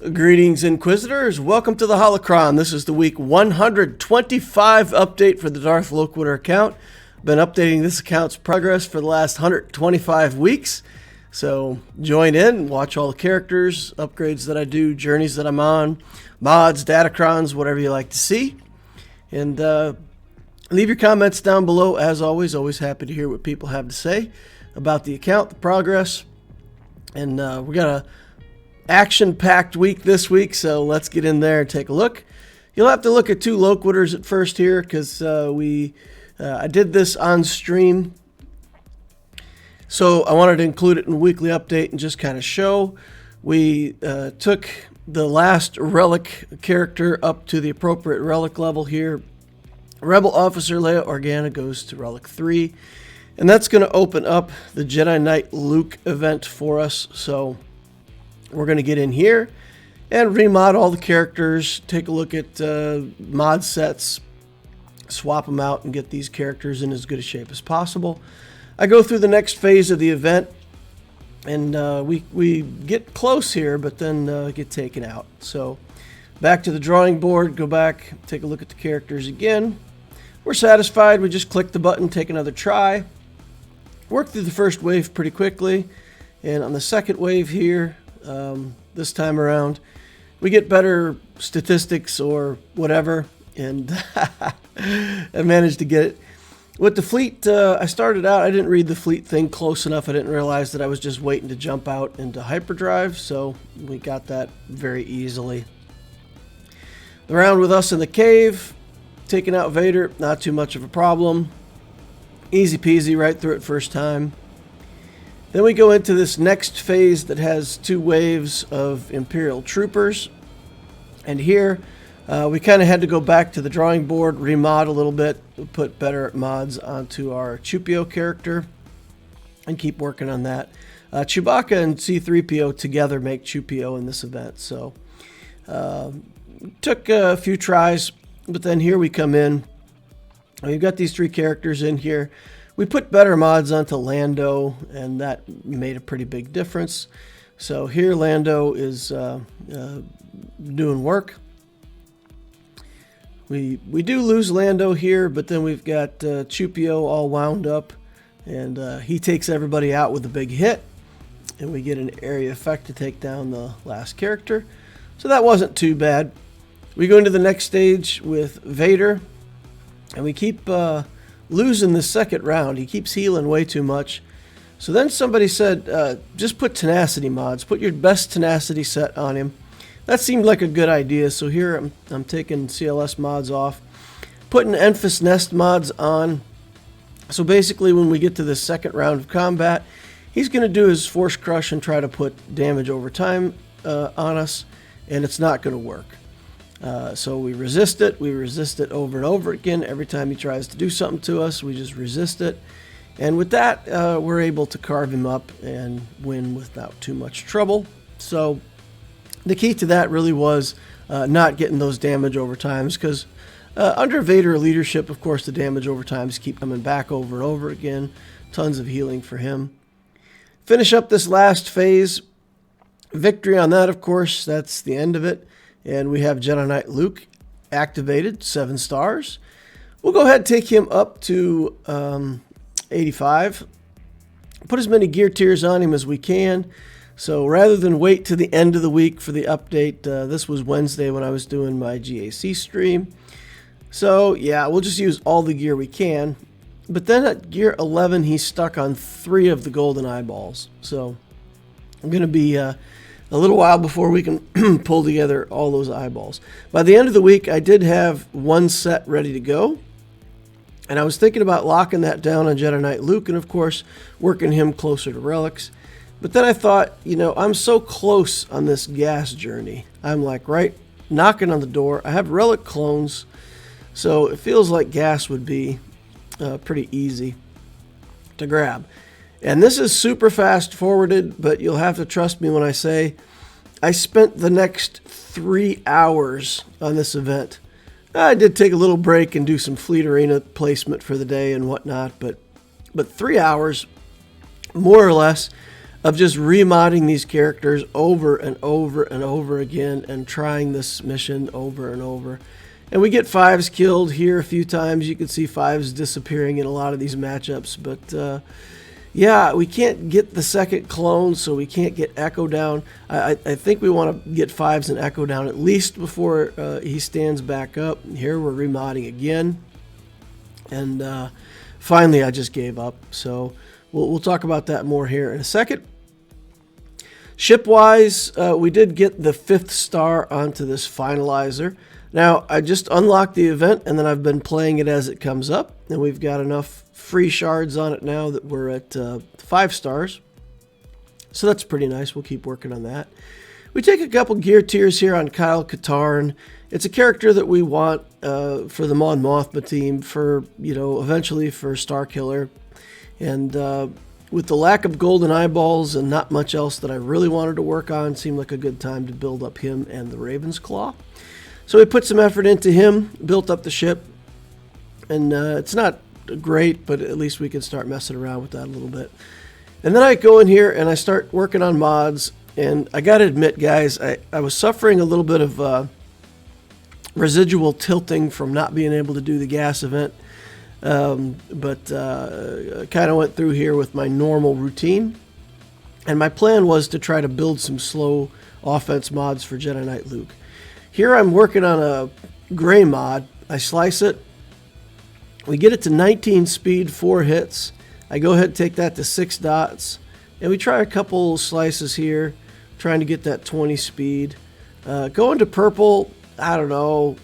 Greetings, Inquisitors. Welcome to the Holocron. This is the week 125 update for the Darth Loquator account. Been updating this account's progress for the last 125 weeks. So join in, watch all the characters, upgrades that I do, journeys that I'm on, mods, datacrons, whatever you like to see. And leave your comments down below. As always happy to hear what people have to say about the account, the progress. And we got a action-packed week this week, so let's get in there and take a look. You'll have to look at two Loquators at first here because I did this on stream, so I wanted to include it in a weekly update and just kind of show. We took the last relic character up to the appropriate relic level here. Rebel Officer Leia Organa goes to relic 3, and that's going to open up the Jedi Knight Luke event for us. So we're going to get in here and remod all the characters, take a look at mod sets, swap them out, and get these characters in as good a shape as possible. I go through the next phase of the event, and we get close here, but then get taken out. So back to the drawing board, go back, take a look at the characters again. We're satisfied. We just click the button, take another try. Work through the first wave pretty quickly, and on the second wave here, this time around, we get better statistics or whatever, and I managed to get it. With the fleet, I started out, I didn't read the fleet thing close enough. I didn't realize that I was just waiting to jump out into hyperdrive, so we got that very easily. The round with us in the cave, taking out Vader, not too much of a problem. Easy peasy, right through it first time. Then we go into this next phase that has two waves of Imperial troopers. And here, we kind of had to go back to the drawing board, remod a little bit, put better mods onto our Chewpio character, and keep working on that. Chewbacca and C-3PO together make Chewpio in this event. So, took a few tries, but then here we come in. We've got these three characters in here. We put better mods onto Lando, and that made a pretty big difference. So here Lando is doing work. We do lose Lando here, but then we've got Chewpio all wound up, and he takes everybody out with a big hit, and we get an area effect to take down the last character. So that wasn't too bad. We go into the next stage with Vader, and we keep losing the second round. He keeps healing way too much. So then somebody said, just put tenacity mods. Put your best tenacity set on him. That seemed like a good idea. So here I'm taking CLS mods off. Putting Enfys Nest mods on. So basically when we get to the second round of combat, he's going to do his Force Crush and try to put damage over time on us. And it's not going to work. So we resist it. We resist it over and over again. Every time he tries to do something to us, we just resist it. And with that, we're able to carve him up and win without too much trouble. So the key to that really was not getting those damage over times, because under Vader leadership, of course, the damage over times keep coming back over and over again. Tons of healing for him. Finish up this last phase. Victory on that, of course, that's the end of it. And we have Jedi Knight Luke activated, 7 stars. We'll go ahead and take him up to 85. Put as many gear tiers on him as we can. So rather than wait to the end of the week for the update, this was Wednesday when I was doing my GAC stream. So yeah, we'll just use all the gear we can. But then at gear 11, he's stuck on 3 of the golden eyeballs. So I'm going to be a little while before we can pull together all those eyeballs. By the end of the week, I did have 1 set ready to go. And I was thinking about locking that down on Jedi Knight Luke and, of course, working him closer to relics. But then I thought, you know, I'm so close on this gas journey. I'm like right knocking on the door. I have relic clones, so it feels like gas would be pretty easy to grab. And this is super fast forwarded, but you'll have to trust me when I say I spent the next 3 hours on this event. I did take a little break and do some Fleet Arena placement for the day and whatnot, but 3 hours, more or less. of just remodding these characters over and over and over again and trying this mission over and over. And we get 5s killed here a few times. You can see 5s disappearing in a lot of these matchups. But yeah, we can't get the second clone, so we can't get Echo down. I think we want to get 5s and Echo down at least before he stands back up. Here we're remodding again. And finally I just gave up. So we'll talk about that more here in a second. Ship-wise, we did get the 5th star onto this finalizer. Now, I just unlocked the event, and then I've been playing it as it comes up, and we've got enough free shards on it now that we're at 5 stars. So that's pretty nice. We'll keep working on that. We take a couple gear tiers here on Kyle Katarn. It's a character that we want for the Mon Mothma team, for, you know, eventually for Starkiller. And with the lack of golden eyeballs and not much else that I really wanted to work on, seemed like a good time to build up him and the Raven's Claw. So we put some effort into him, built up the ship, and it's not great, but at least we can start messing around with that a little bit. And then I go in here and I start working on mods, and I gotta admit, guys, I was suffering a little bit of residual tilting from not being able to do the gas event, but I kind of went through here with my normal routine, and my plan was to try to build some slow offense mods for Jedi Knight Luke. Here I'm working on a gray mod. I slice it. We get it to 19 speed, 4 hits. I go ahead and take that to 6 dots. And we try a couple slices here, trying to get that 20 speed. Going to purple, I don't know.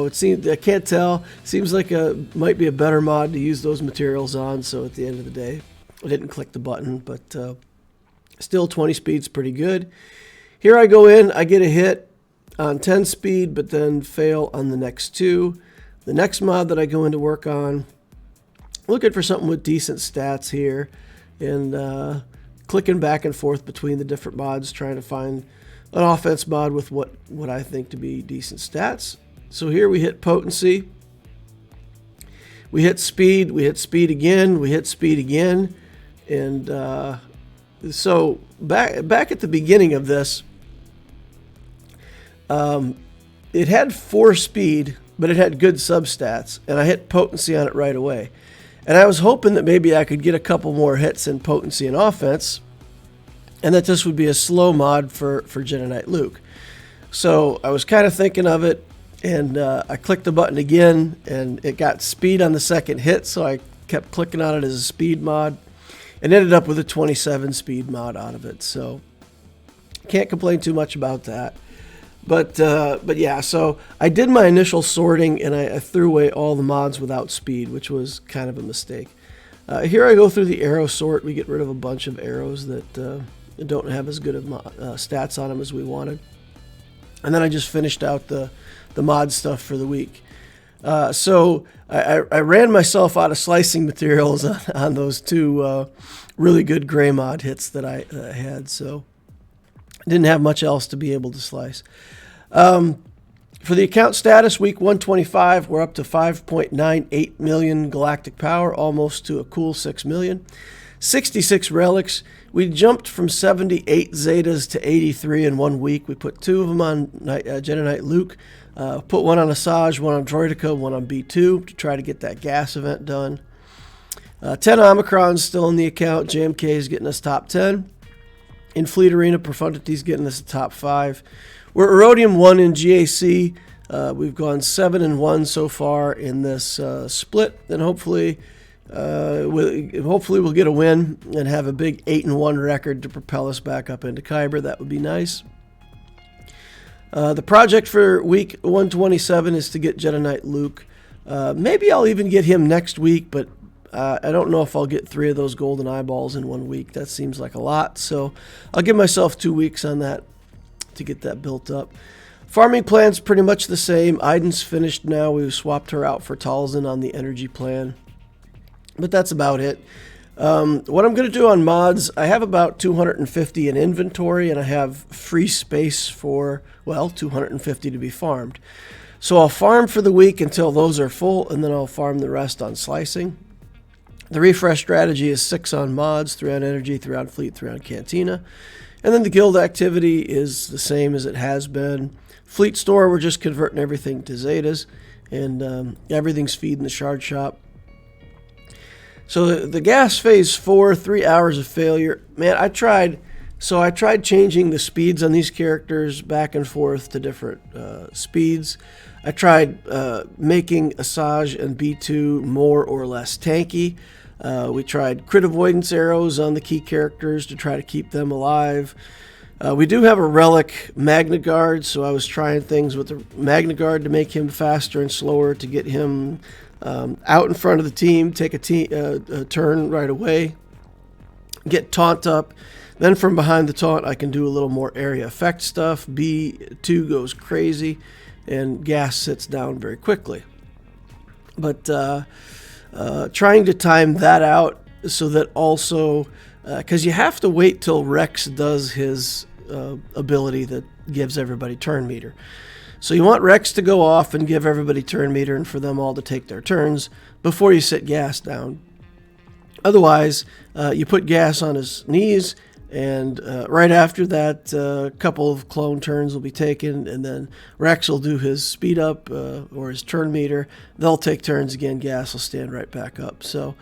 It seems, I can't tell. Seems like might be a better mod to use those materials on. So at the end of the day, I didn't click the button, but still 20 speed's pretty good. Here I go in, I get a hit on 10 speed, but then fail on the next 2. The next mod that I go in to work on, looking for something with decent stats here, and clicking back and forth between the different mods, trying to find an offense mod with what I think to be decent stats. So here we hit potency, we hit speed again, we hit speed again, and so back at the beginning of this, it had 4 speed, but it had good substats, and I hit potency on it right away. And I was hoping that maybe I could get a couple more hits in potency and offense, and that this would be a slow mod for Jedi Knight Luke. So I was kind of thinking of it, and I clicked the button again, and it got speed on the second hit, so I kept clicking on it as a speed mod, and ended up with a 27 speed mod out of it. So can't complain too much about that. But yeah, so I did my initial sorting, and I threw away all the mods without speed, which was kind of a mistake. Here I go through the arrow sort. We get rid of a bunch of arrows that don't have as good of stats on them as we wanted. And then I just finished out the mod stuff for the week. So I ran myself out of slicing materials on those 2 really good gray mod hits that I had, so I didn't have much else to be able to slice. For the account status, week 125, we're up to 5.98 million galactic power, almost to a cool 6 million. 66 relics. We jumped from 78 Zetas to 83 in 1 week. We put 2 of them on Jedi Knight Luke, put 1 on Asajj, 1 on Droideka, 1 on B2 to try to get that gas event done. 10 Omicrons still in the account. JMK is getting us top 10. In Fleet Arena, Profundity's getting us the top 5. We're Erodium 1 in GAC. We've gone 7-1 so far in this split, and hopefully we'll get a win and have a big 8-1 record to propel us back up into Kyber. That would be nice. The project for week 127 is to get Jedi Knight Luke. Maybe I'll even get him next week, but I don't know if I'll get 3 of those golden eyeballs in 1 week. That seems like a lot, so I'll give myself 2 weeks on that to get that built up. Farming plan's pretty much the same. Iden's finished now. We've swapped her out for Talzin on the energy plan, but that's about it. What I'm going to do on mods, I have about 250 in inventory, and I have free space for, well, 250 to be farmed. So I'll farm for the week until those are full, and then I'll farm the rest on slicing. The refresh strategy is 6 on mods, 3 on energy, 3 on fleet, 3 on cantina. And then the guild activity is the same as it has been. Fleet store, we're just converting everything to Zetas, and everything's feeding the shard shop. So the gas phase 4, 3 hours of failure. Man, I tried changing the speeds on these characters back and forth to different speeds. I tried making Asajj and B2 more or less tanky. We tried crit avoidance arrows on the key characters to try to keep them alive. We do have a relic Magna Guard, so I was trying things with the Magna Guard to make him faster and slower, to get him out in front of the team, take a turn right away, get taunt up. Then from behind the taunt, I can do a little more area effect stuff. B2 goes crazy, and gas sits down very quickly. But trying to time that out so that also, because you have to wait till Rex does his ability that gives everybody turn meter. So you want Rex to go off and give everybody turn meter and for them all to take their turns before you sit gas down. Otherwise, you put gas on his knees, and right after that, a couple of clone turns will be taken, and then Rex will do his speed up or his turn meter. They'll take turns again. Gas will stand right back up. So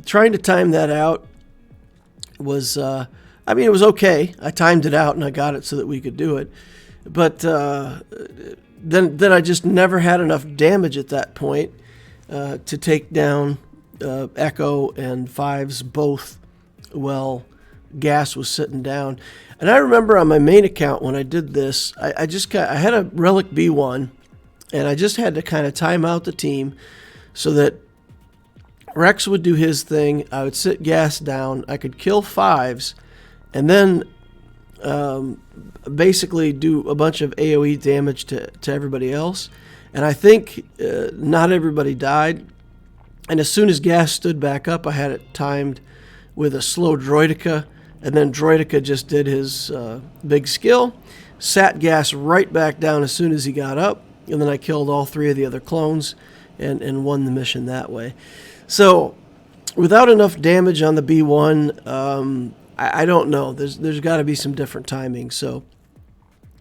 trying to time that out was, it was okay. I timed it out, and I got it so that we could do it. But then I just never had enough damage at that point to take down Echo and Fives both well. Gas was sitting down. And I remember on my main account when I did this, I had a Relic B1, and I just had to kind of time out the team so that Rex would do his thing, I would sit gas down, I could kill Fives, and then basically do a bunch of AoE damage to everybody else. And I think not everybody died. And as soon as gas stood back up, I had it timed with a slow Droideka, and then Droideka just did his big skill, sat gas right back down as soon as he got up, and then I killed all 3 of the other clones and won the mission that way. So without enough damage on the B1, I don't know. There's got to be some different timing. So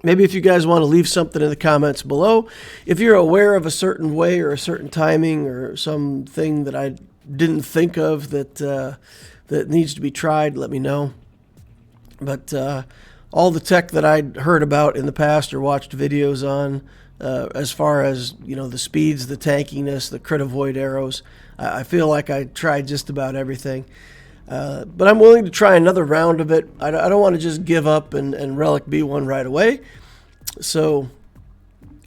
maybe if you guys want to leave something in the comments below, if you're aware of a certain way or a certain timing or something that I didn't think of that needs to be tried, let me know. But all the tech that I'd heard about in the past or watched videos on, as far as the speeds, the tankiness, the crit avoid arrows, I feel like I tried just about everything. But I'm willing to try another round of it. I don't want to just give up and Relic B1 right away. So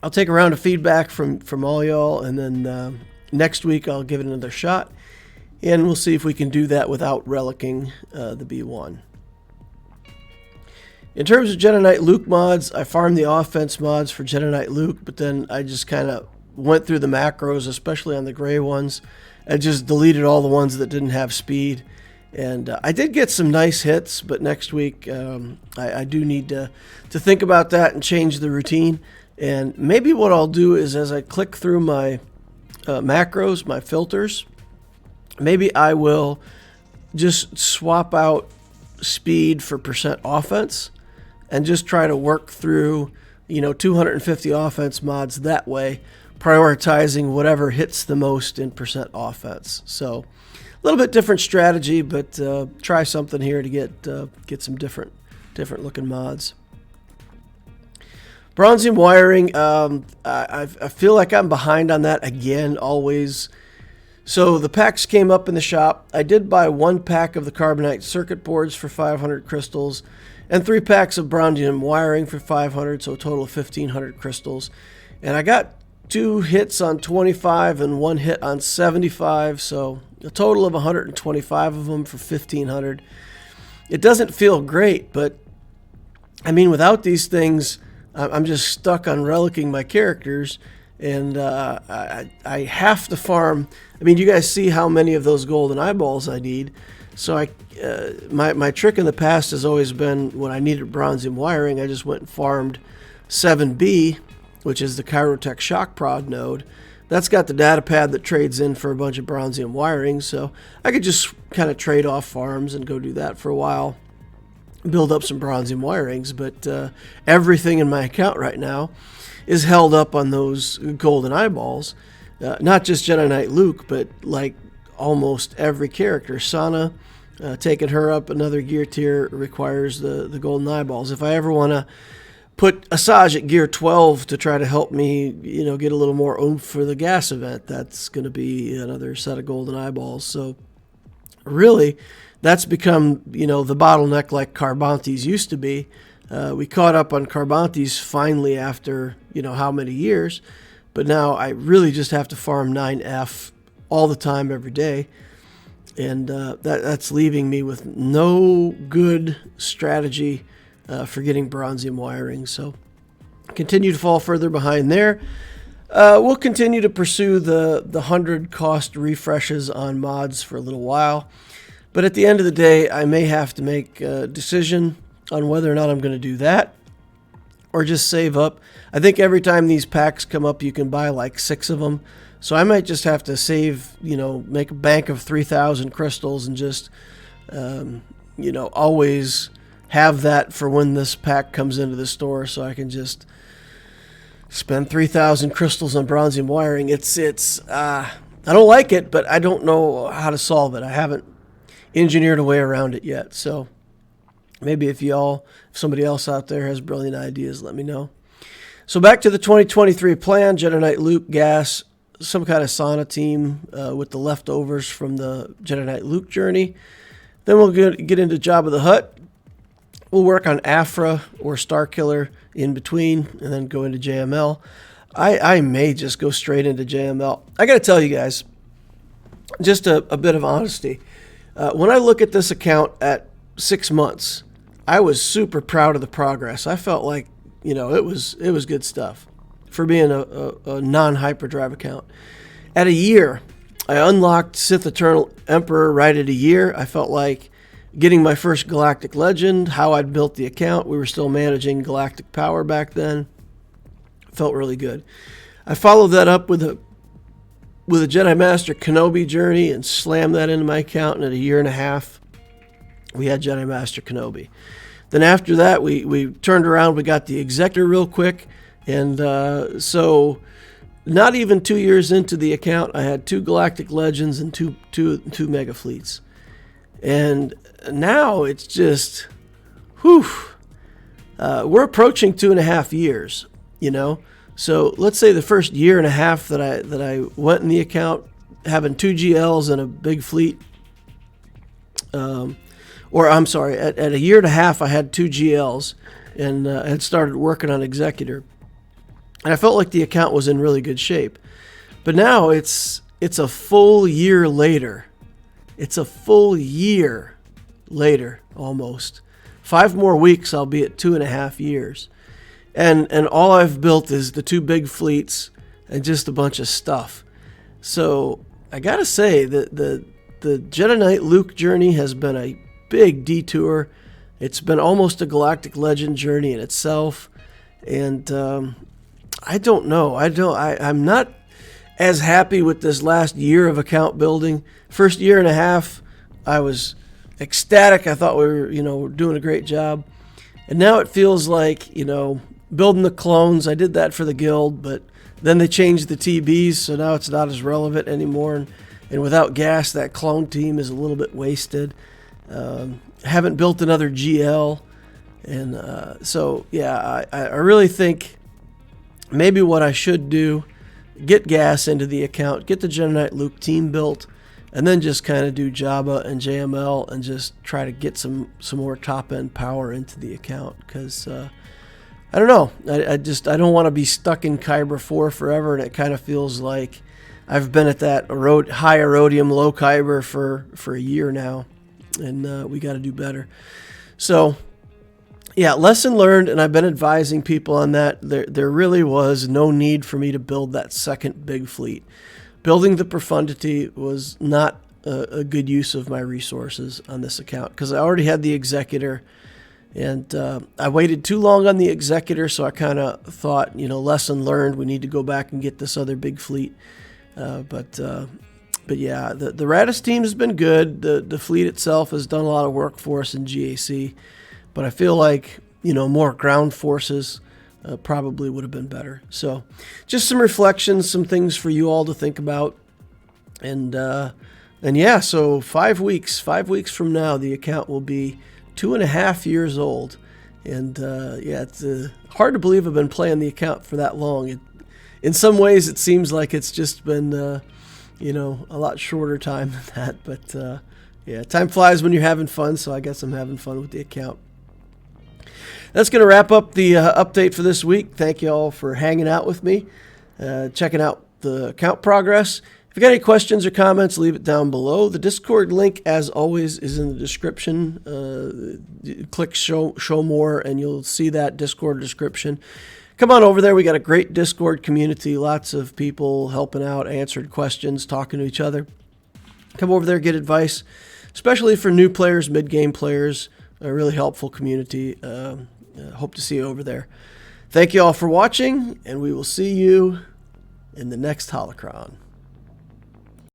I'll take a round of feedback from all y'all, and then next week I'll give it another shot, and we'll see if we can do that without relicking the B1. In terms of Jedi Knight Luke mods, I farmed the offense mods for Jedi Knight Luke, but then I just kind of went through the macros, especially on the gray ones. I just deleted all the ones that didn't have speed. And I did get some nice hits, but next week I do need to think about that and change the routine. And maybe what I'll do is, as I click through my macros, my filters, maybe I will just swap out speed for percent offense and just try to work through 250 offense mods that way, prioritizing whatever hits the most in percent offense. So a little bit different strategy, but try something here to get some different looking mods. Bronzium wiring, I feel like I'm behind on that again, always. So the packs came up in the shop. I did buy 1 pack of the Carbonite circuit boards for 500 crystals, and 3 packs of Bronzium wiring for 500, so a total of 1,500 crystals. And I got 2 hits on 25 and 1 hit on 75, so a total of 125 of them for 1,500. It doesn't feel great, but I mean, without these things, I'm just stuck on relicking my characters, and I have to farm. I mean, you guys see how many of those golden eyeballs I need. So my trick in the past has always been, when I needed Bronzium wiring, I just went and farmed 7B, which is the Kyrotech Shock Prod node. that's got the data pad that trades in for a bunch of bronzium wiring, so I could just kind of trade off farms and go do that for a while, build up some bronzium wirings. But everything in my account right now is held up on those golden eyeballs. Not just Jedi Knight Luke, but like almost every character. Sana, taking her up another gear tier requires the golden eyeballs. If I ever want to put Asajj at gear 12 to try to help me, get a little more oomph for the gas event, that's going to be another set of golden eyeballs. So really, that's become, the bottleneck like Carbantes used to be. We caught up on Carbantes finally after, how many years, but now I really just have to farm 9F all the time, every day. And that's leaving me with no good strategy for getting bronzium wiring. So continue to fall further behind there. We'll continue to pursue the 100 cost refreshes on mods for a little while. But at the end of the day, I may have to make a decision on whether or not I'm going to do that or just save up. I think every time these packs come up, you can buy like 6 of them. So I might just have to save, make a bank of 3,000 crystals and just, always have that for when this pack comes into the store, so I can just spend 3,000 crystals on bronzium wiring. I don't like it, but I don't know how to solve it. I haven't engineered a way around it yet. So maybe if somebody else out there has brilliant ideas, let me know. So back to the 2023 plan: Jedi Knight Luke, gas, some kind of Sana team with the leftovers from the Jedi Knight Luke journey. Then we'll get into Jabba the Hutt. We'll work on Aphra or Starkiller in between, and then go into JML. I may just go straight into JML. I got to tell you guys, just a bit of honesty. When I look at this account at 6 months, I was super proud of the progress. I felt like, it was good stuff for being a non-hyperdrive account. At a year, I unlocked Sith Eternal Emperor right at a year. I felt like getting my first Galactic Legend, how I'd built the account. We were still managing Galactic Power back then. Felt really good. I followed that up with a Jedi Master Kenobi journey and slammed that into my account, and at a year and a half, we had Jedi Master Kenobi. Then after that, we turned around, we got the Executor real quick, and so not even 2 years into the account, I had 2 Galactic Legends and two Mega Fleets. And now it's just, we're approaching 2.5 years, So let's say the first year and a half that I went in the account, having 2 GLs and a big fleet, at a year and a half I had 2 GLs and had started working on Executor, and I felt like the account was in really good shape. But now it's a full year later. It's a full year later, almost. 5 more weeks, I'll be at 2.5 years. And all I've built is the 2 big fleets and just a bunch of stuff. So I gotta say that the Jedi Knight Luke journey has been a big detour. It's been almost a Galactic Legend journey in itself. And I don't know. I'm not as happy with this last year of account building. First year and a half, I was ecstatic. I thought we were doing a great job. And now it feels like, building the clones. I did that for the guild, but then they changed the TBs, so now it's not as relevant anymore. And without gas, that clone team is a little bit wasted. Haven't built another GL. And so, yeah, I really think maybe what I should do, get gas into the account, get the Jedi Knight Luke team built, and then just kind of do Jabba and JML and just try to get some more top-end power into the account. Because, I don't know, I don't want to be stuck in Kyber 4 forever, and it kind of feels like I've been at that high Erodium, low Kyber for a year now, and we got to do better. So, yeah, lesson learned, and I've been advising people on that. There really was no need for me to build that second big fleet. Building the Profundity was not a good use of my resources on this account because I already had the Executor, And I waited too long on the Executor, so I kind of thought, lesson learned. We need to go back and get this other big fleet. But yeah, the Raddus team has been good. The fleet itself has done a lot of work for us in GAC. But I feel like, more ground forces probably would have been better. So just some reflections, some things for you all to think about. And yeah, so 5 weeks from now, the account will be 2.5 years old. And yeah, it's hard to believe I've been playing the account for that long. In some ways, it seems like it's just been, a lot shorter time than that. But yeah, time flies when you're having fun, so I guess I'm having fun with the account. That's going to wrap up the update for this week. Thank you all for hanging out with me, checking out the account progress. If you got any questions or comments, leave it down below. The Discord link, as always, is in the description. Click show more, and you'll see that Discord description. Come on over there. We got a great Discord community. Lots of people helping out, answering questions, talking to each other. Come over there, get advice, especially for new players, mid-game players. A really helpful community. Hope to see you over there. Thank you all for watching, and we will see you in the next Holocron.